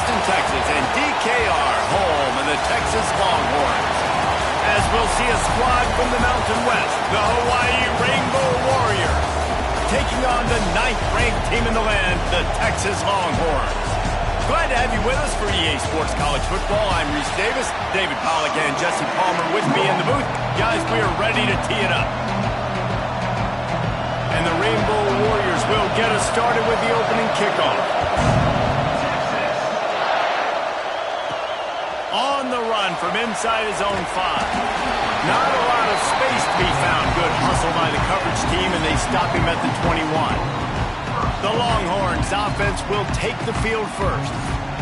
Austin, Texas, and DKR, home of the Texas Longhorns. As we'll see a squad from the Mountain West, the Hawaii Rainbow Warriors, taking on the 9th-ranked team in the land, the Texas Longhorns. Glad to have you with us for EA Sports College Football. I'm Reese Davis, David Pollack, and Jesse Palmer with me in the booth. Guys, we are ready to tee it up. And the Rainbow Warriors will get us started with the opening kickoff. On the run from inside his own 5. Not a lot of space to be found. Good hustle by the coverage team, and they stop him at the 21. The Longhorns offense will take the field first.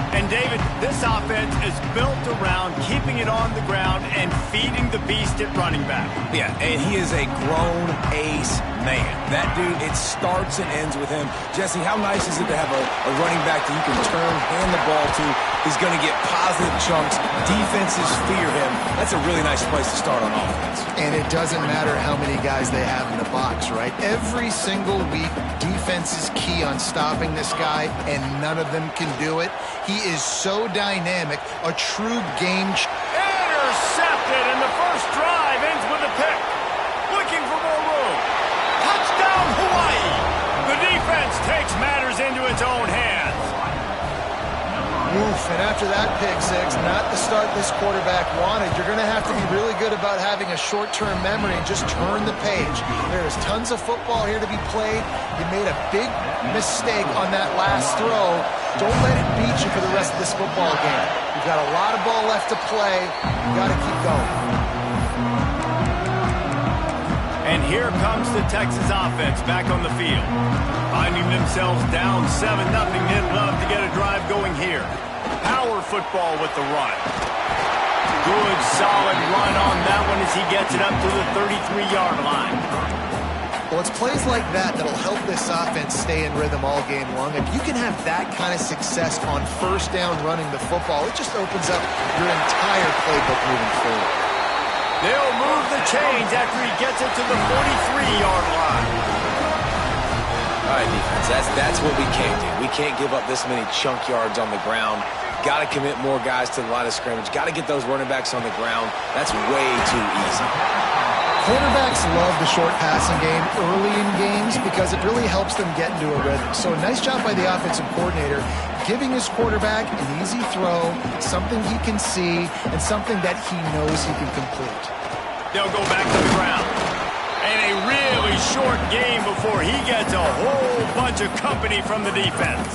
And David, this offense is built around keeping it on the ground and feeding the beast at running back. Yeah, and he is a grown ace man. That dude, it starts and ends with him. Jesse, how nice is it to have a running back that you can turn, hand the ball to? He's going to get positive chunks. Defenses fear him. That's a really nice place to start on offense. And it doesn't matter how many guys they have in the box, right? Every single week, defense is key on stopping this guy, and none of them can do it. He is so dynamic, a true game changer. Intercepted, and the first drive ends with a pick. Looking for more room. Touchdown, Hawaii! The defense takes matters into its own hands. Oof, and after that pick six, not the start this quarterback wanted. You're going to have to be really good about having a short-term memory and just turn the page. There's tons of football here to be played. You made a big mistake on that last throw. Don't let it beat you for the rest of this football game. You've got a lot of ball left to play. You've got to keep going. And here comes the Texas offense back on the field. Finding themselves down 7-0, they'd love to get a drive going here. Power football with the run. Good, solid run on that one as he gets it up to the 33-yard line. Well, it's plays like that that'll help this offense stay in rhythm all game long. If you can have that kind of success on first down running the football, it just opens up your entire playbook moving forward. They'll move the chains after he gets it to the 43-yard line. All right, defense, that's what we can't do. We can't give up this many chunk yards on the ground. Got to commit more guys to the line of scrimmage. Got to get those running backs on the ground. That's way too easy. Quarterbacks love the short passing game early in games because it really helps them get into a rhythm. So a nice job by the offensive coordinator giving his quarterback an easy throw, something he can see, and something that he knows he can complete. They'll go back to the ground. And a really short game before he gets a whole bunch of company from the defense.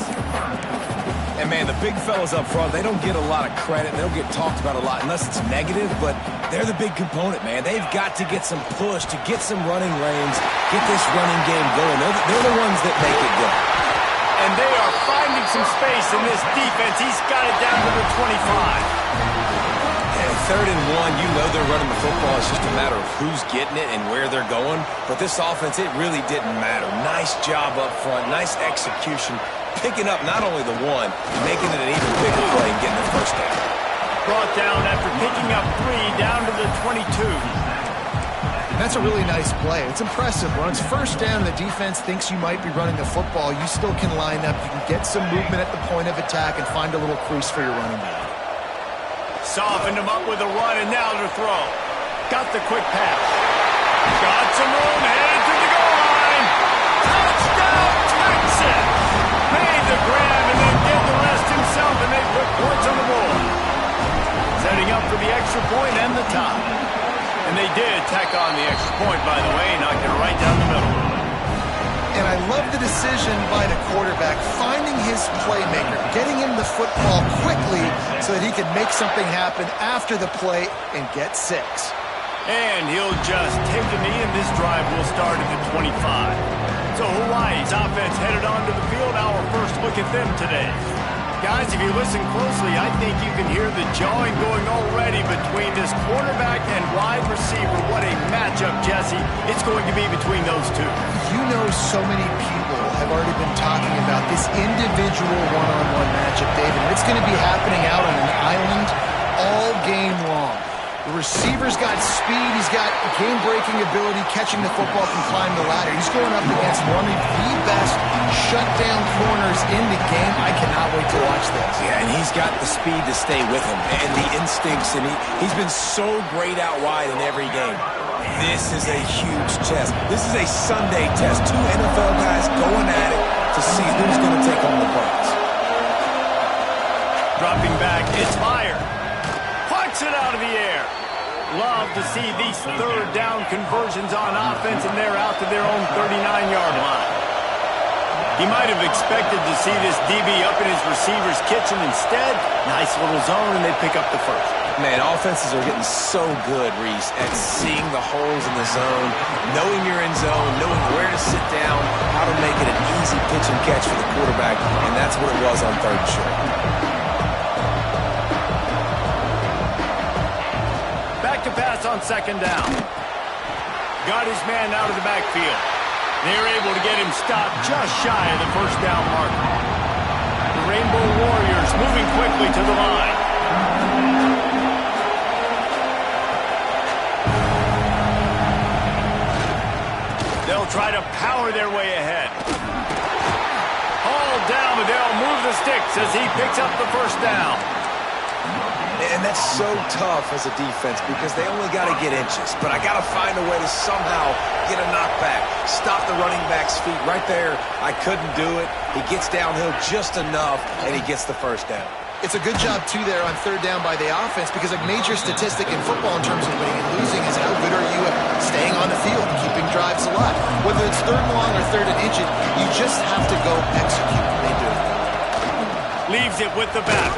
And, man, the big fellas up front, they don't get a lot of credit. They don't get talked about a lot unless it's negative, but they're the big component, man. They've got to get some push, to get some running lanes, get this running game going. They're the ones that make it go. And they are finding some space in this defense. He's got it down to the 25. And 3rd and 1, you know they're running the football. It's just a matter of who's getting it and where they're going. But this offense, it really didn't matter. Nice job up front, nice execution. Picking up not only the one, making it an even bigger play and getting the first down. Brought down after picking up 3 down to the 22. That's a really nice play. It's impressive. When it's first down, the defense thinks you might be running the football. You still can line up. You can get some movement at the point of attack and find a little crease for your running back. Softened him up with a run, and now to throw. Got the quick pass. Got some room, headed to the goal line. Touchdown, Texas! Made the grab and then did the rest himself, and they put points on the board. Setting up for the extra point and the tie. And they did tack on the extra point, by the way, knocked it right down the middle. And I love the decision by the quarterback, finding his playmaker, getting him the football quickly so that he can make something happen after the play and get 6. And he'll just take a knee, and this drive will start at the 25. So Hawaii's offense headed onto the field. Our first look at them today. Guys, if you listen closely, I think you can hear the jawing going already between this quarterback and wide receiver. What a matchup, Jesse. It's going to be between those two. You know, so many people have already been talking about this individual one-on-one matchup, David. It's going to be happening out on an island all game long. The receiver's got speed, he's got game-breaking ability, catching the football, can climb the ladder. He's going up against one of the best shutdown corners in the game. I cannot wait to watch this. Yeah, and he's he's got the speed to stay with him and the instincts, and he's been so great out wide in every game. This is a huge test. This is a Sunday test. Two NFL guys going at it to see who's going to take home the points. Dropping back, it's fired. Punts it out of the air. Love to see these third down conversions on offense, and they're out to their own 39-yard line. He might have expected to see this DB up in his receiver's kitchen. Instead, nice little zone, and they pick up the first. Man, offenses are getting so good, Reese, at seeing the holes in the zone, knowing you're in zone, knowing where to sit down, how to make it an easy pitch and catch for the quarterback, and that's what it was on third and short. Back to pass on second down. Got his man out of the backfield. They're able to get him stopped just shy of the first down marker. The Rainbow Warriors moving quickly to the line. They'll try to power their way ahead. Hauled down, but they'll move the sticks as he picks up the first down. And that's so tough as a defense because they only got to get inches. But I got to find a way to somehow get a knockback, stop the running back's feet. Right there, I couldn't do it. He gets downhill just enough, and he gets the first down. It's a good job, too, there on third down by the offense because a major statistic in football in terms of winning and losing is how good are you at staying on the field and keeping drives alive. Whether it's third and long or third and inches, you just have to go execute. They do. Leaves it with the back.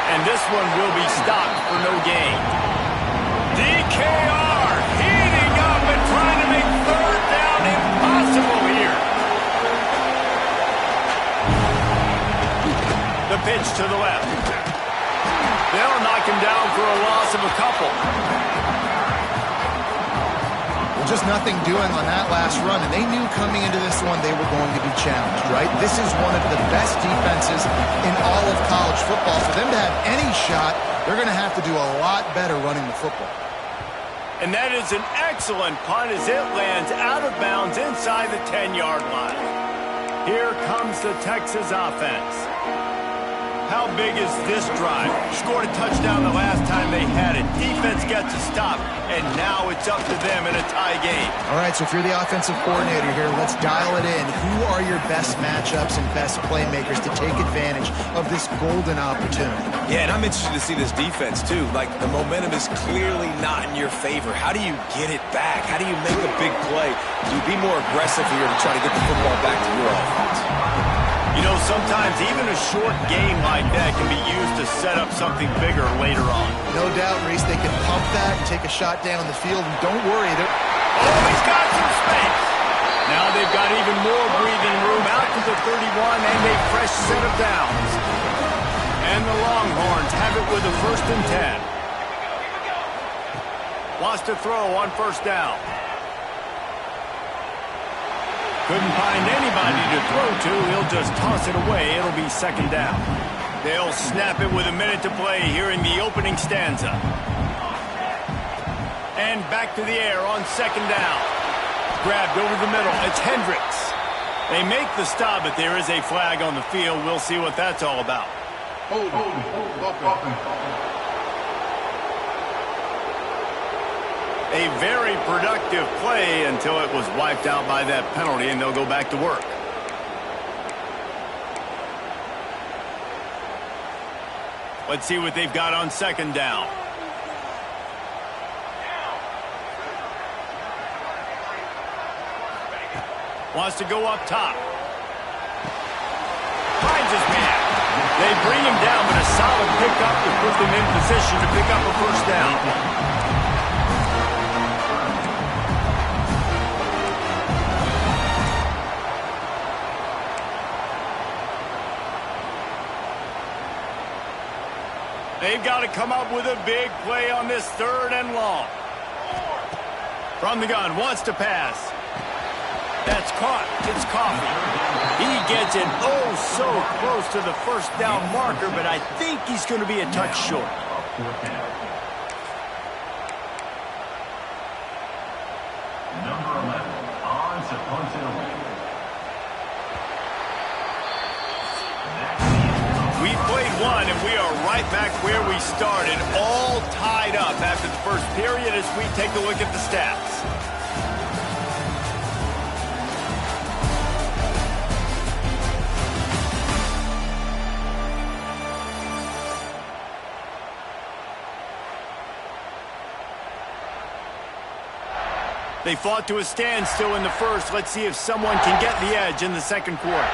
And this one will be stopped for no gain. DKR heating up and trying to make third down impossible here. The pitch to the left. They'll knock him down for a loss of a couple. Well, just nothing doing on that last run, and they knew coming into this one they were going to be challenged, right? This is one of the best defenses in all of college football. For them to have any shot, they're going to have to do a lot better running the football. And that is an excellent punt as it lands out of bounds inside the 10-yard line. Here comes the Texas offense. How big is this drive? Scored a touchdown the last time they had it. Defense gets a stop, and now it's up to them in a tie game. All right, so if you're the offensive coordinator here, let's dial it in. Who are your best matchups and best playmakers to take advantage of this golden opportunity? Yeah, and I'm interested to see this defense, too. Like, the momentum is clearly not in your favor. How do you get it back? How do you make a big play? Do you be more aggressive here to try to get the football back to your offense? You know, sometimes even a short game like that can be used to set up something bigger later on. No doubt, Reese, they can pump that and take a shot down the field, and don't worry. Oh, he's got some space. Now they've got even more breathing room out to the 31 and a fresh set of downs. And the Longhorns have it with a 1st and 10. Wants to throw on first down. Couldn't find anybody to throw to. He'll just toss it away. It'll be 2nd down. They'll snap it with a minute to play here in the opening stanza. And back to the air on 2nd down. Grabbed over the middle. It's Hendricks. They make the stop, but there is a flag on the field. We'll see what that's all about. A very productive play until it was wiped out by that penalty, and they'll go back to work. Let's see what they've got on 2nd down. Wants to go up top. Finds his man. They bring him down, but a solid pickup to put them in position to pick up a first down. They've got to come up with a big play on this 3rd and long. From the gun, wants to pass. That's caught. It's Coffee. He gets it oh so close to the first down marker, but I think he's going to be a touch short. Number 11, odds of punts it away. We played 1, and we are right back where we started, all tied up after the first period as we take a look at the stats. They fought to a standstill in the first. Let's see if someone can get the edge in the second quarter.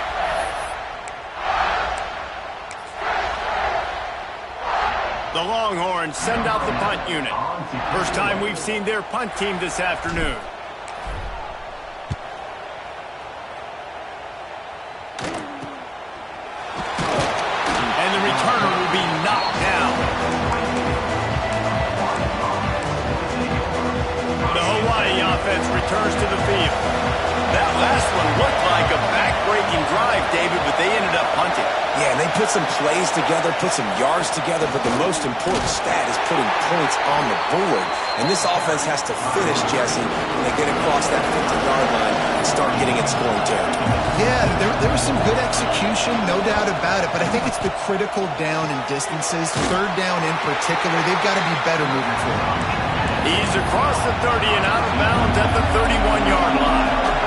The Longhorns send out the punt unit. First time we've seen their punt team this afternoon. And the returner will be knocked down. The Hawaii offense returns to the field. That last one looked like a back-breaking drive, David, but they ended up punting. Yeah, and they put some plays together, put some yards together, but the most important stat is putting points on the board. And this offense has to finish, Jesse, when they get across that 50-yard line and start getting in scoring territory. Yeah, there was some good execution, no doubt about it, but I think it's the critical down and distances, third down in particular. They've got to be better moving forward. He's across the 30 and out of bounds at the 31-yard line.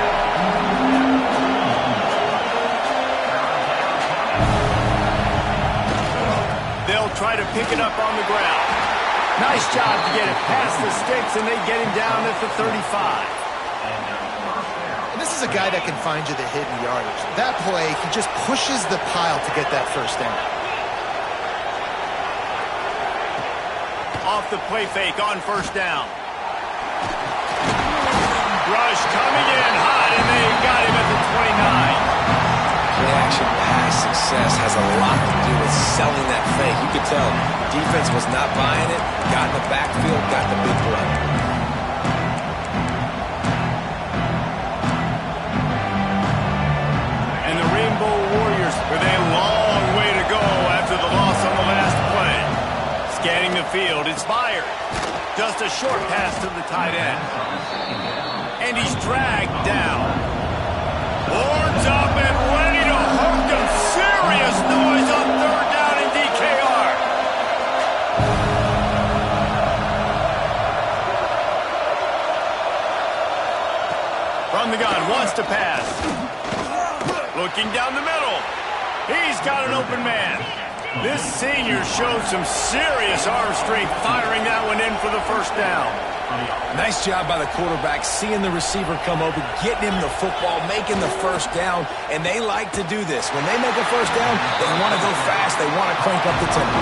They'll try to pick it up on the ground. Nice job to get it past the sticks, and they get him down at the 35. And this is a guy that can find you the hidden yardage. That play, he just pushes the pile to get that first down. Off the play fake on first down. Rush coming in hot, and they got him at the 29. Play-action pass success has a lot to do with selling that fake. You could tell defense was not buying it, got in the backfield, got the big play. And the Rainbow Warriors with a long way to go after the loss on the last play. Scanning the field, it's Byard. Just a short pass to the tight end. And he's dragged down. Horns up and ready to hook them. Serious noise on third down in DKR. From the gun, wants to pass. Looking down the middle. He's got an open man. This senior showed some serious arm strength firing that one in for the first down. Nice job by the quarterback, seeing the receiver come open, getting him the football, making the first down, and they like to do this. When they make a first down, they want to go fast. They want to crank up the tempo.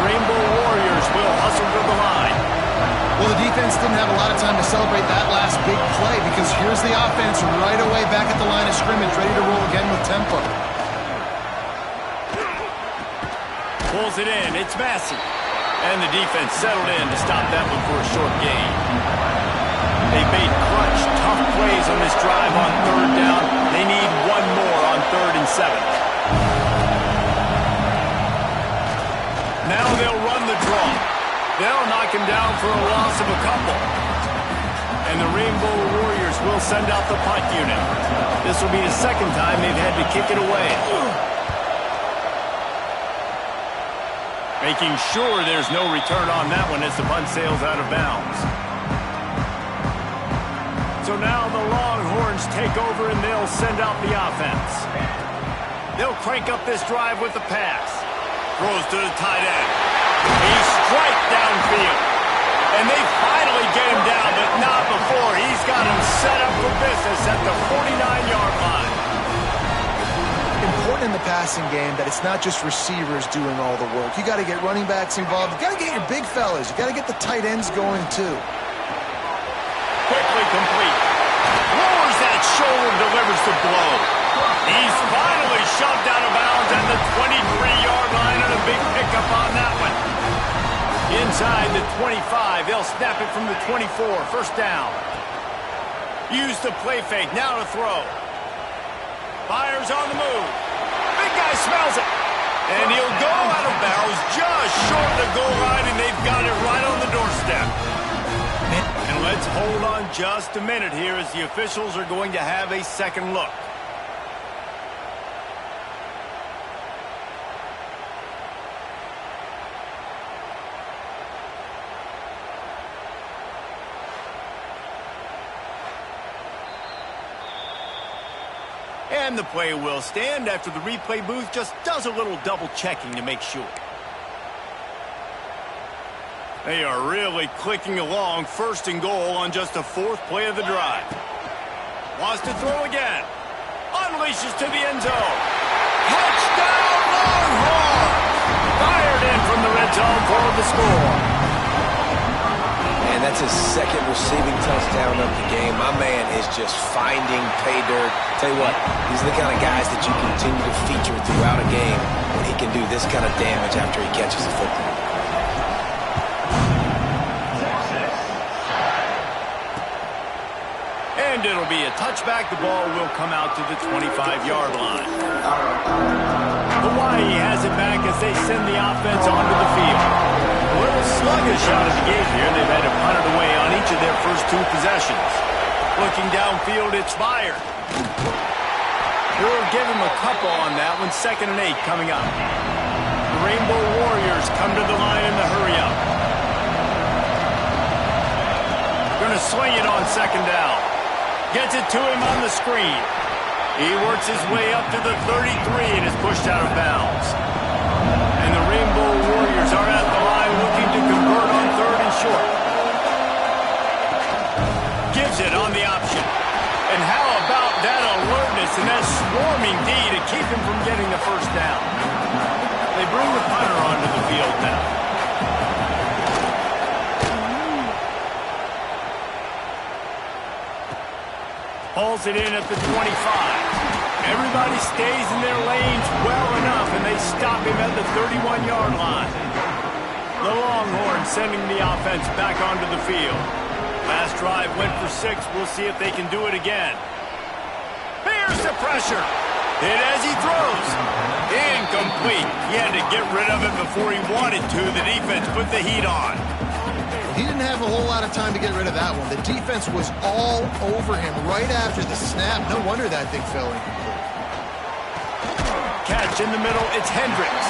Rainbow Warriors will hustle to the line. Well, the defense didn't have a lot of time to celebrate that last big play because here's the offense right away back at the line of scrimmage, ready to roll again with tempo. Pulls it in. It's Massey. And the defense settled in to stop that one for a short gain. They made clutch, tough plays on this drive on third down. They need one more on 3rd and 7. Now they'll run the draw. They'll knock him down for a loss of a couple. And the Rainbow Warriors will send out the punt unit. This will be the second time they've had to kick it away. Making sure there's no return on that one as the punt sails out of bounds. So now the Longhorns take over and they'll send out the offense. They'll crank up this drive with the pass. Throws to the tight end. He's straight downfield. And they finally get him down, but not before. He's got him set up for business at the 49-yard line. Important in the passing game that it's not just receivers doing all the work. You got to get running backs involved. You got to get your big fellas. You got to get the tight ends going too. Quickly complete. Lowers that shoulder, delivers the blow. He's finally shoved out of bounds at the 23-yard line and a big pickup on that one. Inside the 25, they'll snap it from the 24. First down. Use the play fake. Now to throw. Fires on the move. Big guy smells it. And he'll go out of bounds just short of the goal line, and they've got it right on the doorstep. And let's hold on just a minute here as the officials are going to have a second look. And the play will stand after the replay booth just does a little double checking to make sure. They are really clicking along, 1st and goal on just the 4th play of the drive. Wants to throw again. Unleashes to the end zone. Touchdown Longhorns! Fired in from the red zone for the score. And that's his 2nd receiving touchdown of the game. My man is just finding pay dirt. Tell you what, these are the kind of guys that you continue to feature throughout a game when he can do this kind of damage after he catches the football. And it'll be a touchback. The ball will come out to the 25-yard line. Hawaii has it back as they send the offense onto the field. A little sluggish out of the gate here. They've had to punt it away on each of their first 2 possessions. Looking downfield, it's fired. We'll give him a couple on that one. 2nd and 8 coming up. The Rainbow Warriors come to the line in the hurry-up. Going to swing it on 2nd down. Gets it to him on the screen. He works his way up to the 33 and is pushed out of bounds. And the Rainbow Warriors are at the line looking to convert on 3rd and short. Gives it on the option. And how about that alertness and that swarming D to keep him from getting the 1st down? They bring the punter onto the field now. Hauls it in at the 25. Everybody stays in their lanes well enough, and they stop him at the 31-yard line. The Longhorns sending the offense back onto the field. Last drive went for 6. We'll see if they can do it again. Here's the pressure. Hit as he throws. Incomplete. He had to get rid of it before he wanted to. The defense put the heat on. He didn't have a whole lot of time to get rid of that one. The defense was all over him right after the snap. No wonder that thing fell incomplete. Catch in the middle, it's Hendricks.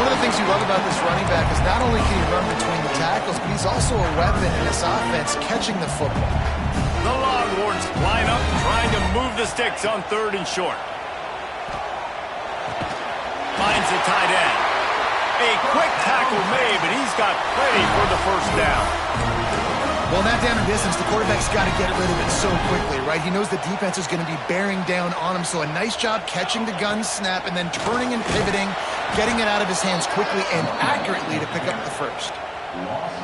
One of the things you love about this running back is not only can he run between the tackles, but he's also a weapon in this offense catching the football. The Longhorns line up trying to move the sticks on 3rd and short. Finds the tight end. A quick tackle made, but he's got plenty for the 1st down. Well, in that down and distance, the quarterback's got to get rid of it so quickly, right? He knows the defense is going to be bearing down on him, so a nice job catching the gun snap and then turning and pivoting, getting it out of his hands quickly and accurately to pick up the 1st.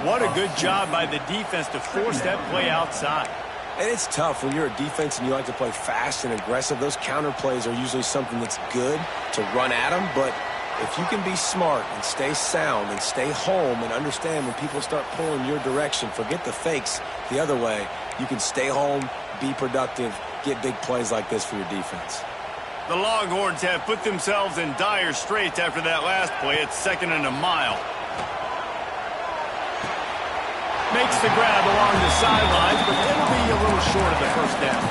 What a good job by the defense to force that play outside. And it's tough when you're a defense and you like to play fast and aggressive. Those counter plays are usually something that's good to run at them, but if you can be smart and stay sound and stay home and understand when people start pulling your direction, forget the fakes the other way, you can stay home, be productive, get big plays like this for your defense. The Longhorns have put themselves in dire straits after that last play. It's 2nd and a mile. Makes the grab along the sidelines, but it'll be a little short of the 1st down.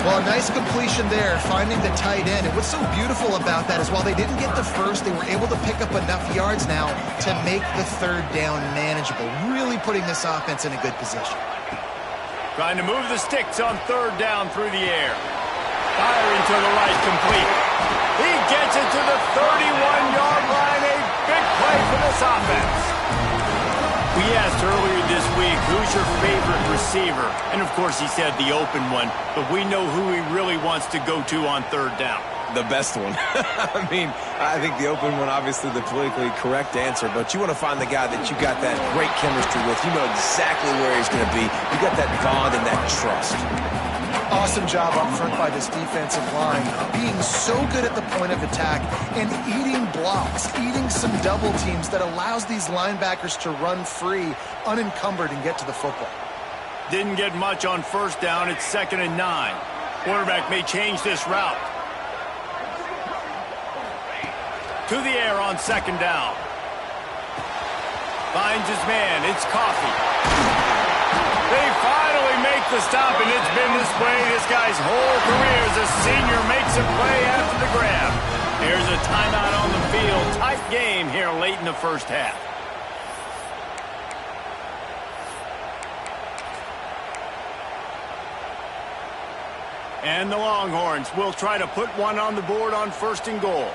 Well, a nice completion there, finding the tight end. And what's so beautiful about that is while they didn't get the 1st, they were able to pick up enough yards now to make the 3rd down manageable, really putting this offense in a good position. Trying to move the sticks on 3rd down through the air. Firing to the right, complete. He gets it to the 31-yard line. A big play for this offense. We asked earlier this week, who's your favorite receiver? And, of course, he said the open one. But we know who he really wants to go to on 3rd down. The best one. I mean, I think the open one, obviously the politically correct answer, but you want to find the guy that you got that great chemistry with. You know exactly where he's going to be. You got that bond and that trust. Awesome job up front by this defensive line, being so good at the point of attack and eating blocks, eating some double teams that allows these linebackers to run free, unencumbered, and get to the football. Didn't get much on 1st down. It's 2nd and 9. Quarterback may change this route. To the air on 2nd down. Finds his man. It's Coffey. They finally make the stop, and it's been this way this guy's whole career as a senior makes a play after the grab. Here's a timeout on the field. Tight game here late in the 1st half. And the Longhorns will try to put one on the board on 1st and goal.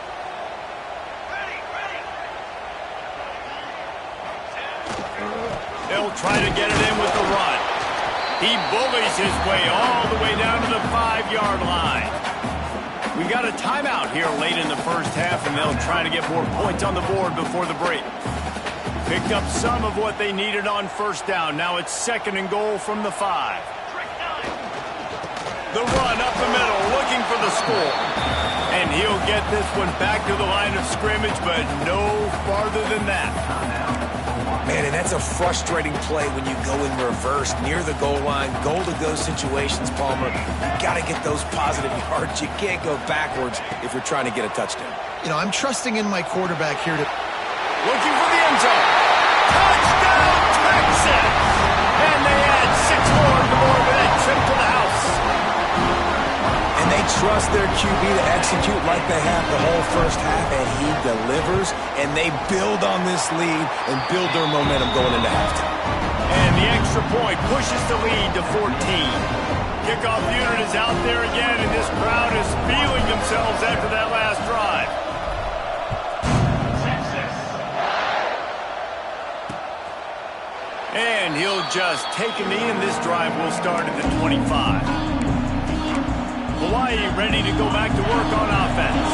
They'll try to get it in with the run. He bullies his way all the way down to the 5-yard line. We got a timeout here late in the first half, and they'll try to get more points on the board before the break. Picked up some of what they needed on 1st down. Now it's 2nd and goal from the 5. The run up the middle, looking for the score. And he'll get this one back to the line of scrimmage, but no farther than that. Man, and that's a frustrating play when you go in reverse near the goal line, goal-to-go situations, Palmer. You got to get those positive yards. You can't go backwards if you're trying to get a touchdown. You know, I'm trusting in my quarterback here to... Looking for the end zone. Touchdown, Texas! And they add 6 more to the board with that trip to the house. And they trust their QB to execute like they have the whole first half, and he delivers, and they build on this lead and build their momentum going into halftime. And the extra point pushes the lead to 14. Kickoff unit is out there again, and this crowd is feeling themselves after that last drive. And he'll just take a knee, and this drive will start at the 25. Hawaii ready to go back to work on offense.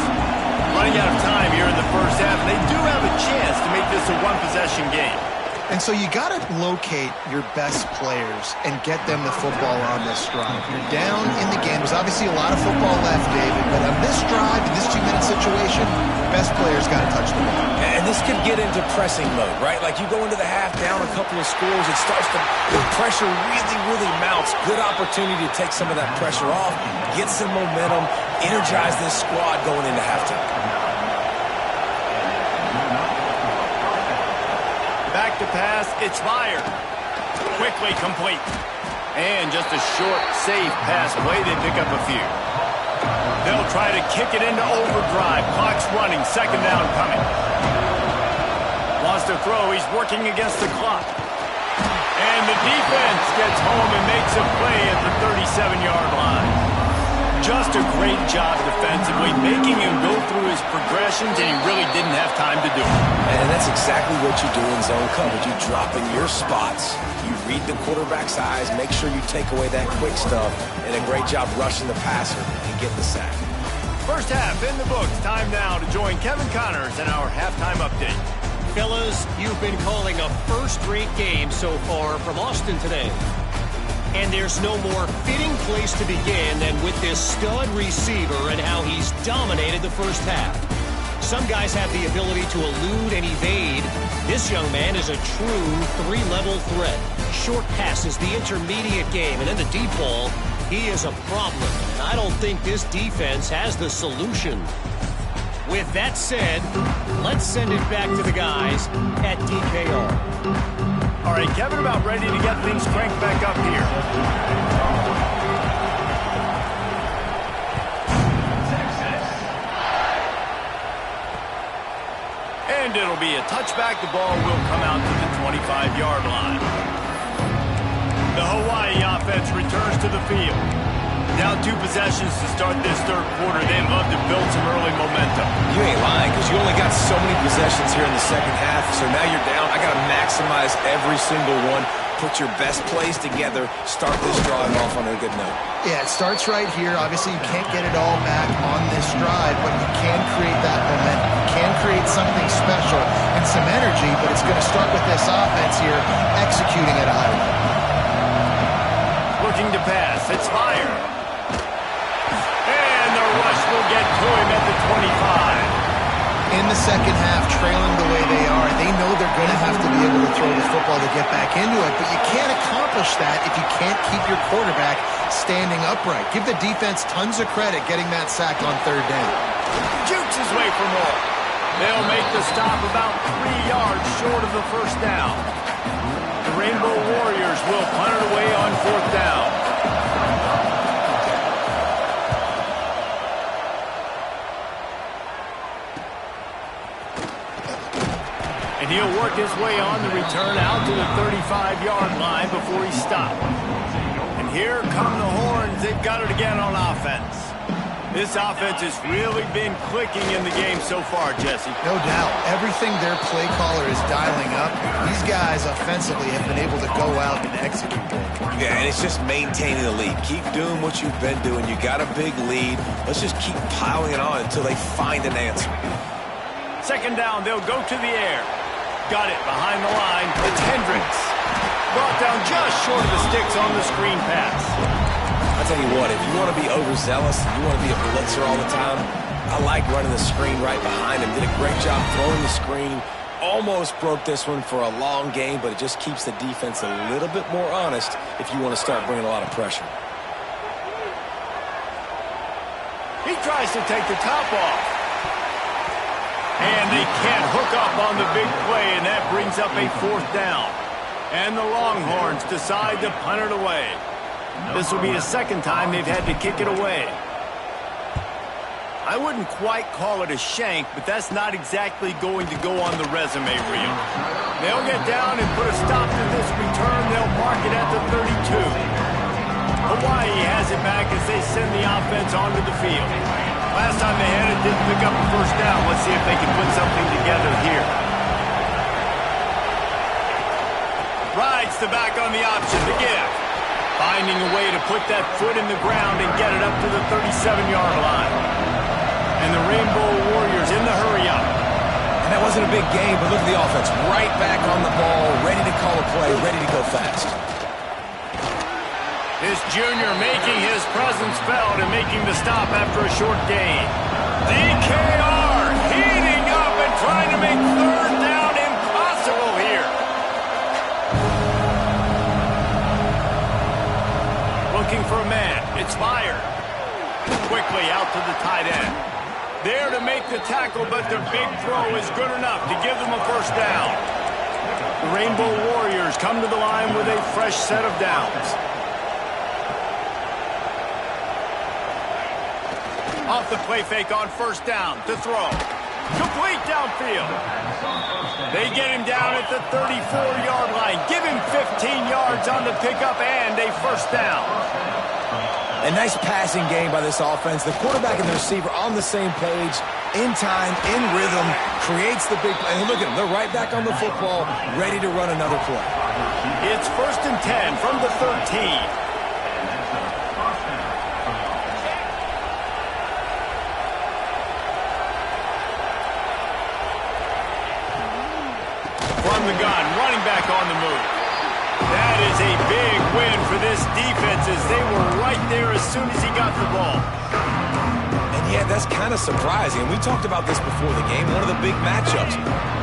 Running out of time here in the first half, and they do have a chance to make this a one-possession game. And so you got to locate your best players and get them the football on this drive. You're down in the game. There's obviously a lot of football left, David, but on this drive, in this 2-minute situation, best players got to touch the ball. And this could get into pressing mode, right? Like you go into the half down a couple of scores, it starts to, the pressure really mounts. Good opportunity to take some of that pressure off, get some momentum, energize this squad going into halftime. Back to pass, it's fired. Quickly complete. And just a short, safe pass play, they pick up a few. They'll try to kick it into overdrive. Clock's running, 2nd down coming. Wants to throw, he's working against the clock. And the defense gets home and makes a play at the 37-yard line. Just a great job defensively, making him go through his progressions, and he really didn't have time to do it. And that's exactly what you do in zone coverage. You drop in your spots, you read the quarterback's eyes, make sure you take away that quick stuff, and a great job rushing the passer and getting the sack. First half in the books. Time now to join Kevin Connors in our halftime update. Fellas, you've been calling a first-rate game so far from Austin today. And there's no more fitting place to begin than with this stud receiver and how he's dominated the first half. Some guys have the ability to elude and evade. This young man is a true 3-level threat. Short passes, the intermediate game, and in the deep ball, he is a problem. And I don't think this defense has the solution. With that said, let's send it back to the guys at DKR. All right, Kevin, about ready to get things cranked back up here. And it'll be a touchback. The ball will come out to the 25-yard line. The Hawaii offense returns to the field. Now 2 possessions to start this third quarter. They'd love to build some early momentum. You ain't lying, because you only got so many possessions here in the second half, so now you're down. I got to maximize every single one. Put your best plays together. Start this drive off on a good note. Yeah, it starts right here. Obviously, you can't get it all back on this drive, but you can create that momentum. You can create something special and some energy, but it's going to start with this offense here executing at a high level. Looking to pass. It's fired. And the rush will get to him at the 25. In the second half, trailing the way they are, they know they're going to have to be able to throw the football to get back into it, but you can't accomplish that if you can't keep your quarterback standing upright. Give the defense tons of credit getting that sack on 3rd down. Jukes his way for more. They'll make the stop about 3 yards short of the first down. The Rainbow Warriors will punt it away on 4th down. And he'll work his way on the return out to the 35-yard line before he stopped. And Here come the horns. They've got it again on offense. This offense has really been clicking in the game so far, Jesse. No doubt. Everything their play caller is dialing up, these guys offensively have been able to go out and execute. Yeah, and it's just maintaining the lead. Keep doing what you've been doing. You got a big lead. Let's just keep piling it on until they find an answer. Second down, they'll go to the air. Got it behind the line. It's Hendricks. Brought down just short of the sticks on the screen pass. I'll tell you what, if you want to be overzealous, you want to be a blitzer all the time, I like running the screen right behind him. Did a great job throwing the screen. Almost broke this one for a long game, but it just keeps the defense a little bit more honest if you want to start bringing a lot of pressure. He tries to take the top off. And they can't hook up on the big play, and that brings up a fourth down. And the Longhorns decide to punt it away. This will be the second time they've had to kick it away. I wouldn't quite call it a shank, but that's not exactly going to go on the resume reel. They'll get down and put a stop to this return. They'll mark it at the 32. Hawaii has it back as they send the offense onto the field. Last time they had it, didn't pick up a first down. Let's see if they can put something together here. Rides the back on the option to give. Finding a way to put that foot in the ground and get it up to the 37-yard line. And the Rainbow Warriors in the hurry-up. And that wasn't a big game, but look at the offense. Right back on the ball, ready to call a play, ready to go fast. This junior making his presence felt and making the stop after a short gain. DKR heating up and trying to make third down impossible here. Looking for a man. It's fired. Quickly out to the tight end. There to make the tackle, but their big throw is good enough to give them a first down. The Rainbow Warriors come to the line with a fresh set of downs. Off the play fake on first down to throw. Complete downfield. They get him down at the 34-yard line. Give him 15 yards on the pickup and a first down. A nice passing game by this offense. The quarterback and the receiver on the same page, in time, in rhythm, creates the big play. And look at them. They're right back on the football, ready to run another play. It's 1st and 10 from the 13. From the gun, running back on the move. That is a big win for this defense as they were right there as soon as he got the ball. And yeah, that's kind of surprising. We talked about this before the game. One of the big matchups.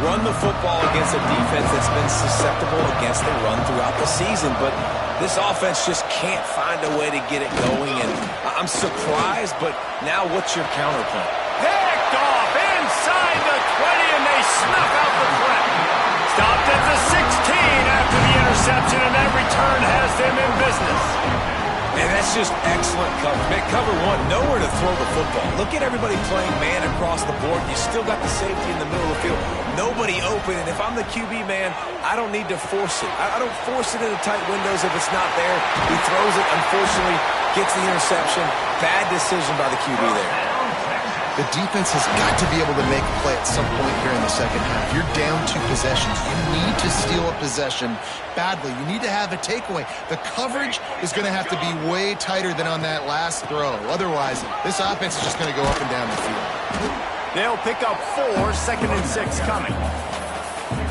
Run the football against a defense that's been susceptible against the run throughout the season. But this offense just can't find a way to get it going. And I'm surprised, but now what's your counterpoint? Picked off inside the 20, and they snuff out the threat. Stopped at the 16 after the interception, and that return has them in business. And that's just excellent cover. Man, cover one, nowhere to throw the football. Look at everybody playing man across the board. You still got the safety in the middle of the field. Nobody open, and if I'm the QB, man, I don't need to force it. I don't force it into tight windows if it's not there. He throws it, unfortunately, gets the interception. Bad decision by the QB there. The defense has got to be able to make a play at some point here in the second half. You're down 2 possessions. You need to steal a possession badly. You need to have a takeaway. The coverage is going to have to be way tighter than on that last throw. Otherwise, this offense is just going to go up and down the field. They'll pick up 4, 2nd and 6 coming.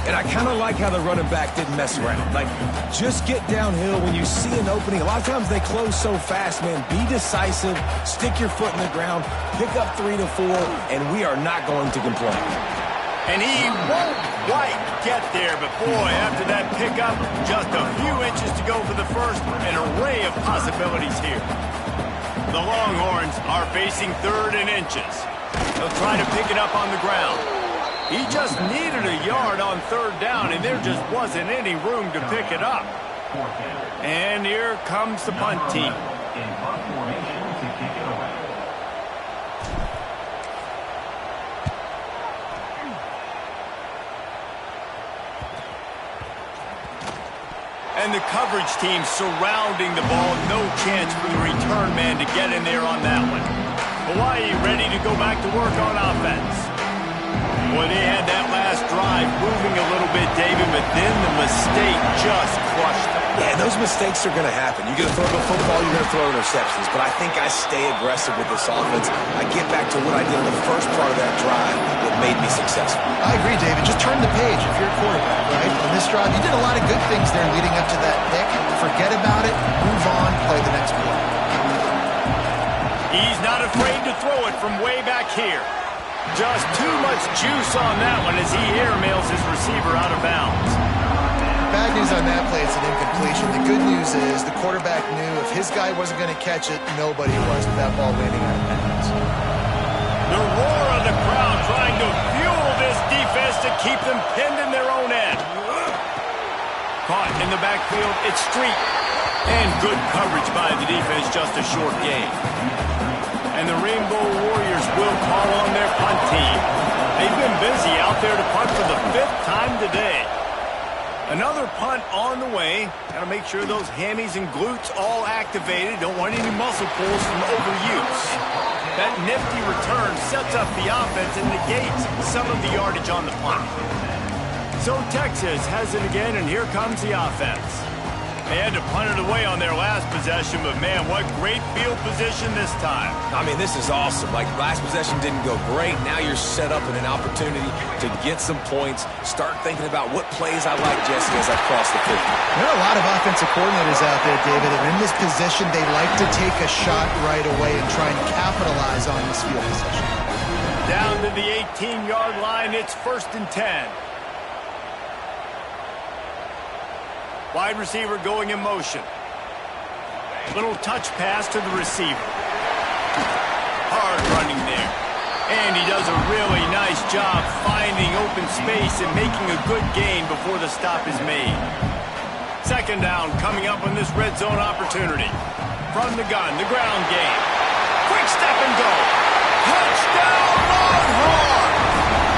And I kind of like how the running back didn't mess around. Like, just get downhill when you see an opening. A lot of times they close so fast, man. Be decisive, stick your foot in the ground, pick up 3 to 4, and we are not going to complain. And he won't quite get there, but boy, after that pickup, just a few inches to go for the first, an array of possibilities here. The Longhorns are facing 3rd and inches. They'll try to pick it up on the ground. He just needed a yard on 3rd down, and there just wasn't any room to pick it up. And here comes the punt team. In punt formation to kick it away. And the coverage team surrounding the ball. No chance for the return man to get in there on that one. Hawaii ready to go back to work on offense. Well, they had that last drive moving a little bit, David, but then the mistake just crushed them. Yeah, those mistakes are going to happen. You're going to throw the football, you're going to throw interceptions. But I think I stay aggressive with this offense. I get back to what I did in the first part of that drive that made me successful. I agree, David. Just turn the page if you're a quarterback, right? On this drive, you did a lot of good things there leading up to that pick. Forget about it, move on, play the next play. He's not afraid to throw it from way back here. Just too much juice on that one as he airmails his receiver out of bounds. Bad news on that play, it's an incompletion. The good news is the quarterback knew if his guy wasn't going to catch it, nobody was with that ball landing out of bounds. The roar of the crowd trying to fuel this defense to keep them pinned in their own end. Caught in the backfield, it's Street. And good coverage by the defense, just a short gain. And the Rainbow Warriors will call on their punt team. They've been busy out there to punt for the 5th time today. Another punt on the way. Got to make sure those hammies and glutes all activated. Don't want any muscle pulls from overuse. That nifty return sets up the offense and negates some of the yardage on the punt. So Texas has it again, and here comes the offense. They had to punt it away on their last possession, but man, what great field position this time. I mean, this is awesome. Like, last possession didn't go great. Now you're set up in an opportunity to get some points. Start thinking about what plays I like, Jesse, as I cross the 50. There are a lot of offensive coordinators out there, David, and in this position, they like to take a shot right away and try and capitalize on this field position. Down to the 18-yard line, it's 1st and 10. Wide receiver going in motion. Little touch pass to the receiver. Hard running there. And he does a really nice job finding open space and making a good gain before the stop is made. 2nd down coming up on this red zone opportunity. From the gun, the ground game. Quick step and go. Touchdown Longhorn!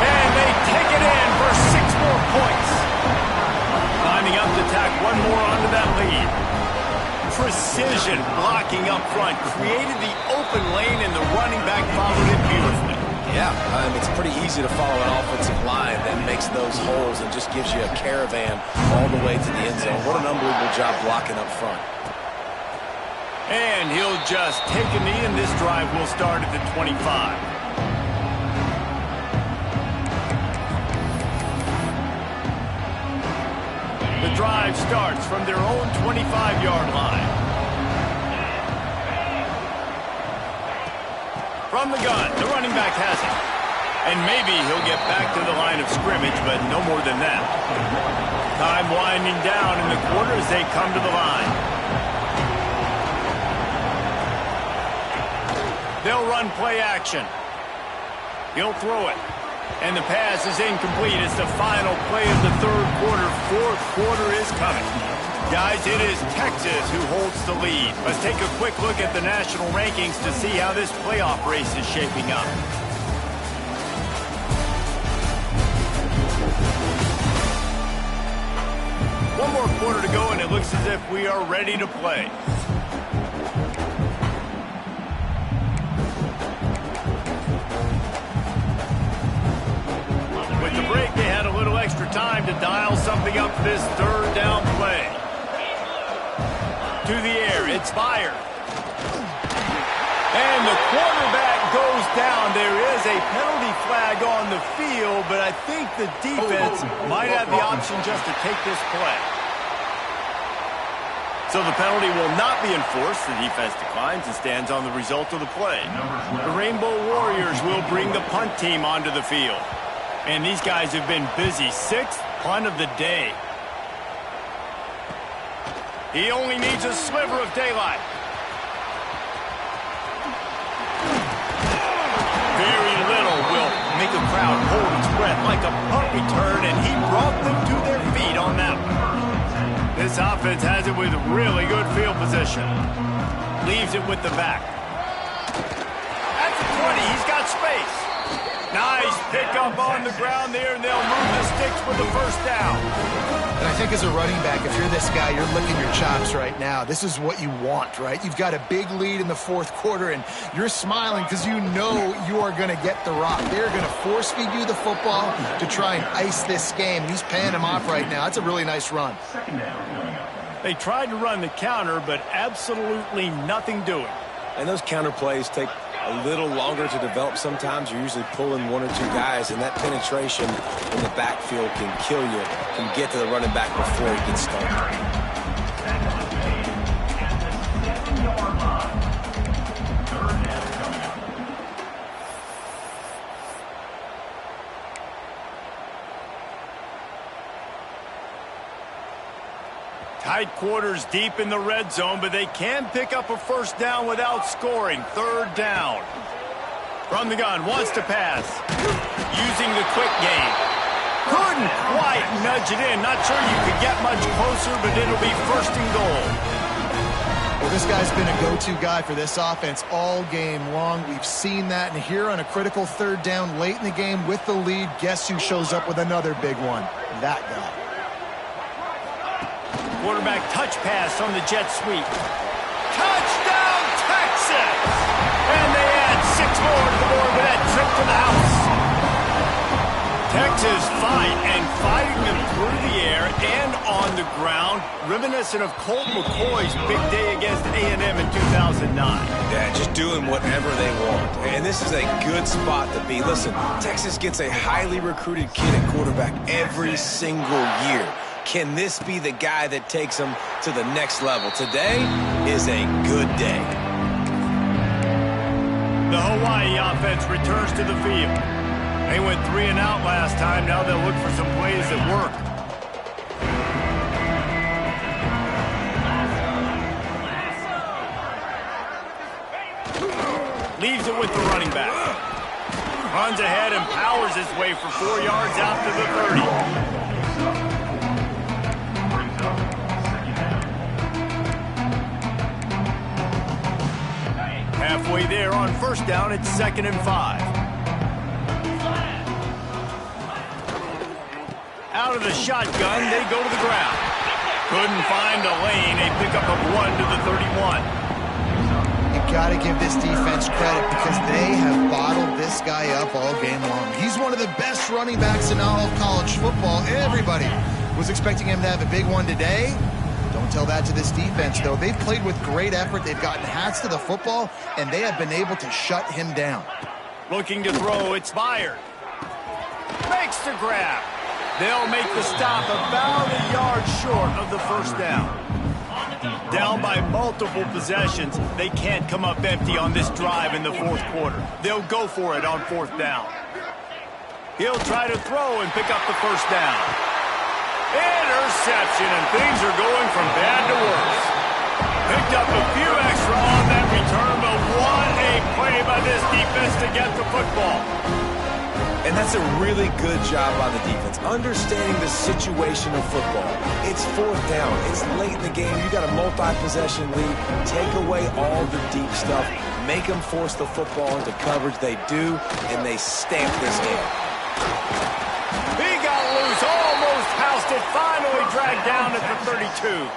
And they take it in for 6 more points. Lining up to tack one more onto that lead. Precision blocking up front. Created the open lane and the running back followed it beautifully. Yeah, it's pretty easy to follow an offensive line that makes those holes and just gives you a caravan all the way to the end zone. What an unbelievable job blocking up front. And he'll just take a knee, and this drive will start at the 25. The drive starts from their own 25-yard line. From the gun, the running back has it. And maybe he'll get back to the line of scrimmage, but no more than that. Time winding down in the quarter as they come to the line. They'll run play action. He'll throw it. And the pass is incomplete. It's the final play of the 3rd quarter. 4th quarter is coming. Guys, it is Texas who holds the lead. Let's take a quick look at the national rankings to see how this playoff race is shaping up. One more quarter to go, and it looks as if we are ready to play. With the break, they had a little extra time to dial something up for this 3rd down play. To the air, it's fired. And the quarterback goes down. There is a penalty flag on the field, but I think the defense might have the option just to take this play. So the penalty will not be enforced. The defense declines and stands on the result of the play. The Rainbow Warriors will bring the punt team onto the field. And these guys have been busy. 6th punt of the day. He only needs a sliver of daylight. Very little will make a crowd hold its breath like a punt return, and he brought them to their feet on that one. This offense has it with really good field position. Leaves it with the back. At the 20, he's got space. Nice pickup on the ground there, and they'll move the sticks for the first down. And I think as a running back, if you're this guy, you're licking your chops right now. This is what you want, right? You've got a big lead in the fourth quarter, and you're smiling because you know you are going to get the rock. They're going to force-feed you the football to try and ice this game. He's paying him off right now. That's a really nice run. They tried to run the counter, but absolutely nothing doing. And those counter plays take a little longer to develop sometimes. You're usually pulling one or two guys, and that penetration in the backfield can kill you, can get to the running back before he gets started. Tight quarters deep in the red zone, but they can pick up a first down without scoring. Third down. From the gun, wants to pass. Using the quick game. Couldn't quite nudge it in. Not sure you could get much closer, but it'll be first and goal. Well, this guy's been a go-to guy for this offense all game long. We've seen that, and here on a critical third down late in the game with the lead, guess who shows up with another big one? That guy. Quarterback touch pass on the jet sweep. Touchdown, Texas! And they add 6 more to the board with that trip to the house. Texas fighting them through the air and on the ground, reminiscent of Colt McCoy's big day against A&M in 2009. Yeah, just doing whatever they want. And this is a good spot to be. Listen, Texas gets a highly recruited kid at quarterback every single year. Can this be the guy that takes them to the next level? Today is a good day. The Hawaii offense returns to the field. They went 3 and out last time. Now they'll look for some plays that work. Leaves it with the running back. Runs ahead and powers his way for 4 yards out to the 30. Halfway there on first down, it's 2nd and 5. Out of the shotgun, they go to the ground. Couldn't find a lane. A pickup of 1 to the 31. You got to give this defense credit because they have bottled this guy up all game long. He's one of the best running backs in all of college football. Everybody was expecting him to have a big one today. Don't tell that to this defense, though. They've played with great effort. They've gotten hats to the football, and they have been able to shut him down. Looking to throw, it's Byard. Makes the grab. They'll make the stop about a yard short of the first down. Down by multiple possessions, they can't come up empty on this drive in the fourth quarter. They'll go for it on 4th down. He'll try to throw and pick up the first down. Interception, and things are going from bad to worse. Picked up a few extra on that return, but what a play by this defense to get the football. And that's a really good job by the defense, understanding the situation of football. It's 4th down. It's late in the game. You got a multi-possession lead. Take away all the deep stuff. Make them force the football into coverage. They do, and they stamp this game. He got loose, almost housed it, finally dragged down at the 32.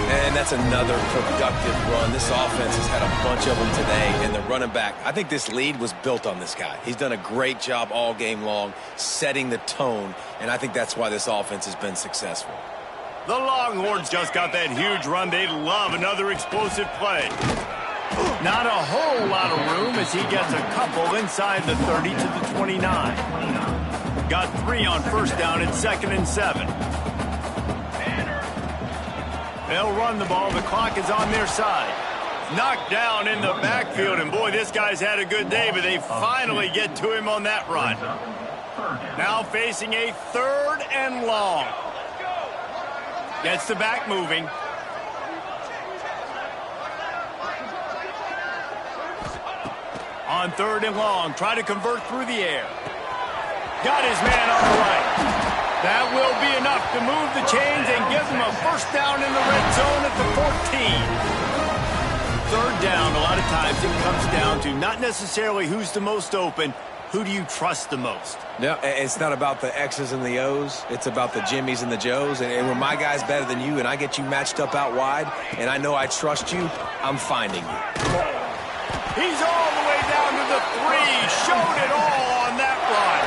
And that's another productive run. This offense has had a bunch of them today, and the running back, I think this lead was built on this guy. He's done a great job all game long, setting the tone, and I think that's why this offense has been successful. The Longhorns just got that huge run. They love another explosive play. Not a whole lot of room as he gets a couple inside the 30 to the 29. Got 3 on first down at 2nd and 7. They'll run the ball. The clock is on their side. Knocked down in the backfield, and boy, this guy's had a good day, but they finally get to him on that run. Now facing a 3rd and long. Gets the back moving. On 3rd and long, try to convert through the air. Got his man on the right. That will be enough to move the chains and give them a first down in the red zone at the 14. 3rd down, a lot of times it comes down to not necessarily who's the most open, Who do you trust the most? No, it's not about the X's and the O's. It's about the Jimmies and the Joes. And when my guy's better than you and I get you matched up out wide and I know I trust you, I'm finding you. He's all the way down to the 3. Showed it all on that run.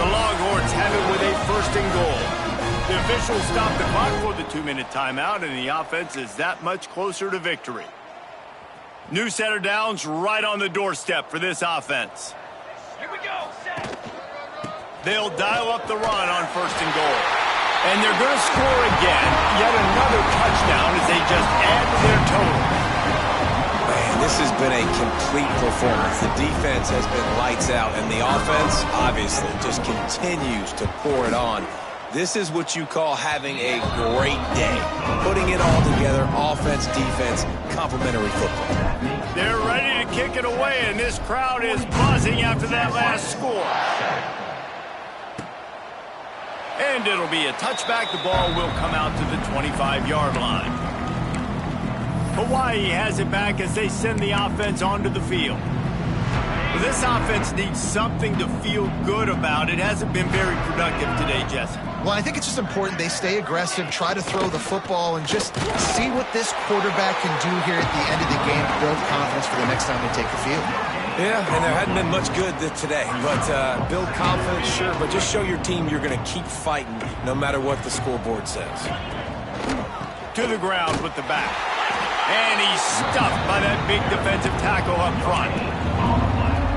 The Longhorns have it with a 1st and goal. The officials stop the clock for the 2-minute timeout, and the offense is that much closer to victory. New set of downs right on the doorstep for this offense. Here we go. Set. They'll dial up the run on 1st and goal. And they're going to score again. Yet another touchdown as they just add to their total. Man, this has been a complete performance. The defense has been lights out, and the offense, obviously, just continues to pour it on. This is what you call having a great day. Putting it all together, offense, defense, complementary football. They're ready to kick it away, and this crowd is buzzing after that last score. And it'll be a touchback. The ball will come out to the 25-yard line. Hawaii has it back as they send the offense onto the field. This offense needs something to feel good about. It hasn't been very productive today, Jesse. Well, I think it's just important they stay aggressive, try to throw the football, and just see what this quarterback can do here at the end of the game to build confidence for the next time they take the field. Yeah, and there hadn't been much good today. But build confidence, sure, but just show your team you're going to keep fighting no matter what the scoreboard says. To the ground with the back. And he's stuffed by that big defensive tackle up front.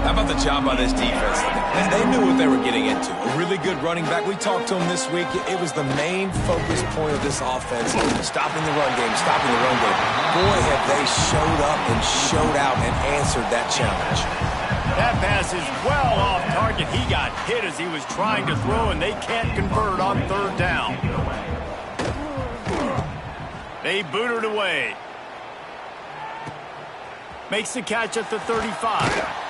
How about the job by this defense? They knew what they were getting into. A really good running back. We talked to him this week. It was the main focus point of this offense. Stopping the run game, stopping the run game. Boy, have they showed up and showed out and answered that challenge. That pass is well off target. He got hit as he was trying to throw, and they can't convert on 3rd down. They boot it away. Makes the catch at the 35.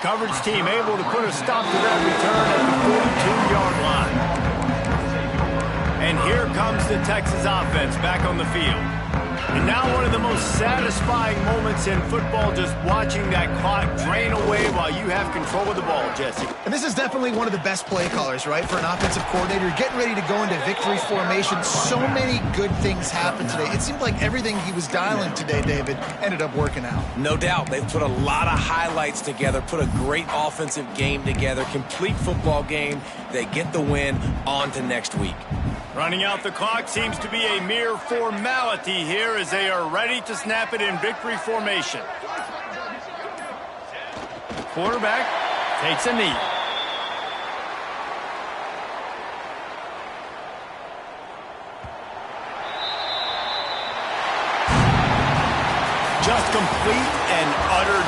Coverage team able to put a stop to that return at the 42-yard line. And here comes the Texas offense back on the field. And now one of the most satisfying moments in football, just watching that clock drain away while you have control of the ball, Jesse. And this is definitely one of the best play callers, right, for an offensive coordinator. Getting ready to go into victory formation. So many good things happened today. It seemed like everything he was dialing today, David, ended up working out. No doubt. They've put a lot of highlights together, put a great offensive game together, complete football game. They get the win. On to next week. Running out the clock seems to be a mere formality here as they are ready to snap it in victory formation. Quarterback takes a knee. Just complete and utter